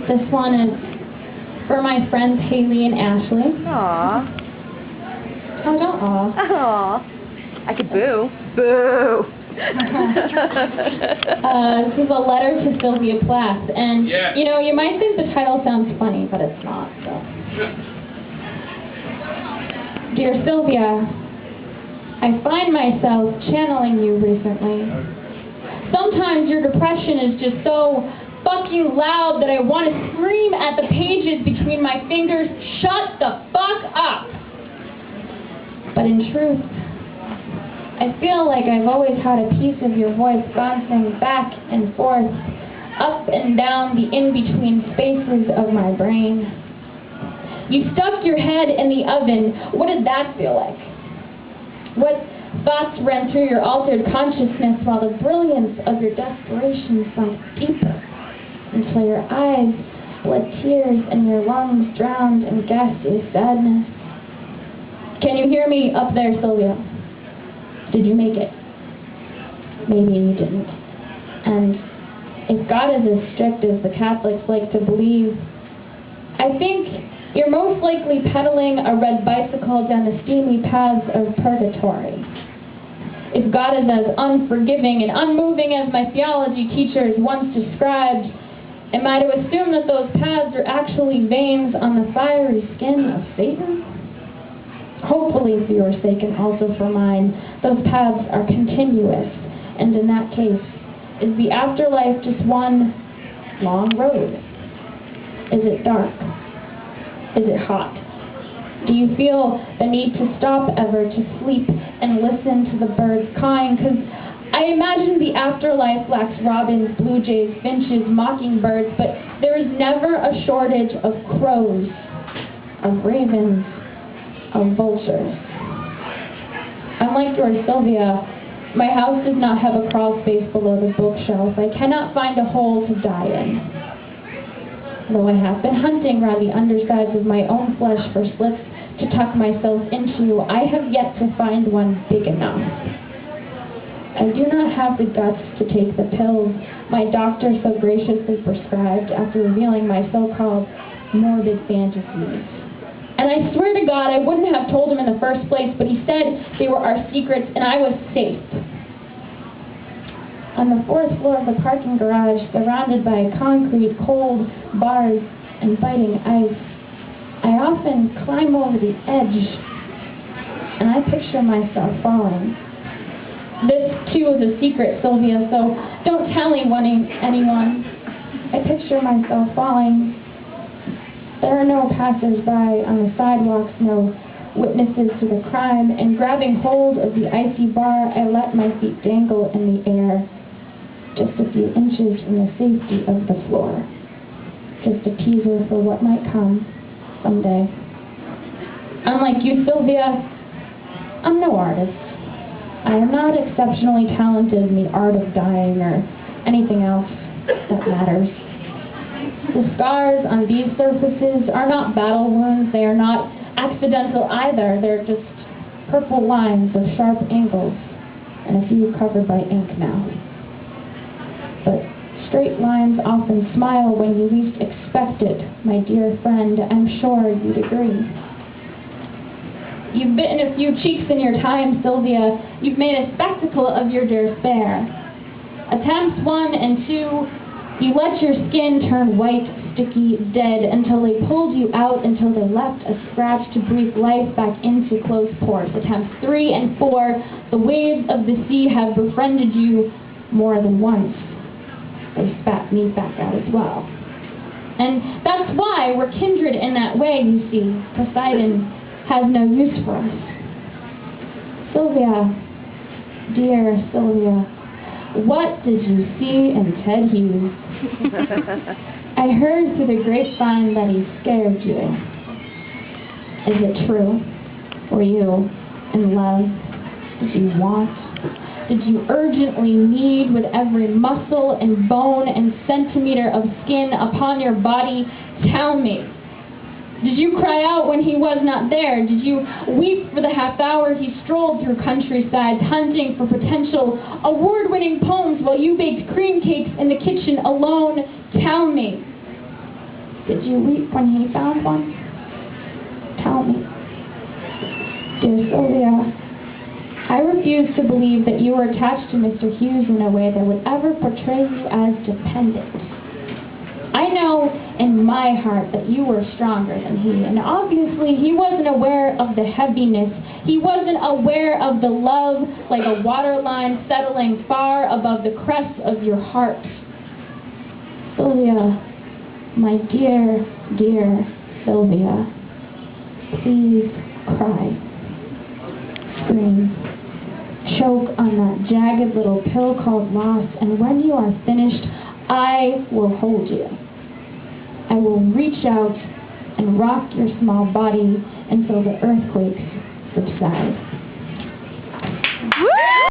This one is for my friends Haley and Ashley. Aww. Oh, don't aw. Aww. I could boo. Boo. This is a letter to Sylvia Plath, and you know, you might think the title sounds funny, but it's not. So. Dear Sylvia, I find myself channeling you recently. Sometimes your depression is just so fucking loud that I want to scream at the pages between my fingers, shut the fuck up! But in truth, I feel like I've always had a piece of your voice bouncing back and forth, up and down the in-between spaces of my brain. You stuck your head in the oven. What did that feel like? What thoughts ran through your altered consciousness while the brilliance of your desperation sunk deeper until your eyes bled tears and your lungs drowned in ghastly sadness? Can you hear me up there, Sylvia? Did you make it? Maybe you didn't. And if God is as strict as the Catholics like to believe, I think you're most likely pedaling a red bicycle down the steamy paths of purgatory. If God is as unforgiving and unmoving as my theology teachers once described, am I to assume that those paths are actually veins on the fiery skin of Satan? Hopefully for your sake and also for mine, those paths are continuous, and in that case, is the afterlife just one long road? Is it dark? Is it hot? Do you feel the need to stop ever to sleep and listen to the birds cawing? Because I imagine the afterlife lacks robins, blue jays, finches, mockingbirds, but there is never a shortage of crows, of ravens, of vultures. Unlike yours, Sylvia, my house does not have a crawl space below the bookshelf. I cannot find a hole to die in. Though I have been hunting around the undersides of my own flesh for slits to tuck myself into, I have yet to find one big enough. I do not have the guts to take the pills my doctor so graciously prescribed after revealing my so-called morbid fantasies. And I swear to God, I wouldn't have told him in the first place, but he said they were our secrets and I was safe. On the 4th floor of the parking garage, surrounded by concrete, cold bars, and biting ice, I often climb over the edge, and I picture myself falling. This, too, is a secret, Sylvia, so don't tell anyone. I picture myself falling. There are no passers-by on the sidewalks, no witnesses to the crime, and grabbing hold of the icy bar, I let my feet dangle in the air, just a few inches from the safety of the floor. Just a teaser for what might come someday. Unlike you, Sylvia, I'm no artist. I am not exceptionally talented in the art of dying or anything else that matters. The scars on these surfaces are not battle wounds. They are not accidental either. They're just purple lines with sharp angles and a few covered by ink now. But straight lines often smile when you least expect it, my dear friend. I'm sure you'd agree. You've bitten a few cheeks in your time, Sylvia. You've made a spectacle of your despair. Attempts 1 and 2, you let your skin turn white, sticky, dead, until they pulled you out, until they left a scratch to breathe life back into closed pores. Attempts 3 and 4, the waves of the sea have befriended you more than once. They spat me back out as well. And that's why we're kindred in that way, you see. Poseidon has no use for us. Sylvia, dear Sylvia, what did you see in Ted Hughes? I heard through the grapevine that he scared you. Is it true? Were you in love? Did you want? Did you urgently need with every muscle and bone and centimeter of skin upon your body? Tell me. Did you cry out when he was not there? Did you weep for the half hour he strolled through countrysides, hunting for potential award-winning poems while you baked cream cakes in the kitchen alone? Tell me. Did you weep when he found one? Tell me. Dear Sylvia, I refuse to believe that you were attached to Mr. Hughes in a way that would ever portray you as dependent. I know in my heart that you were stronger than he, and obviously he wasn't aware of the heaviness. He wasn't aware of the love like a waterline settling far above the crest of your heart. Sylvia, my dear, dear Sylvia, please cry, scream, choke on that jagged little pill called loss, and when you are finished, I will hold you. I will reach out and rock your small body until the earthquakes subside.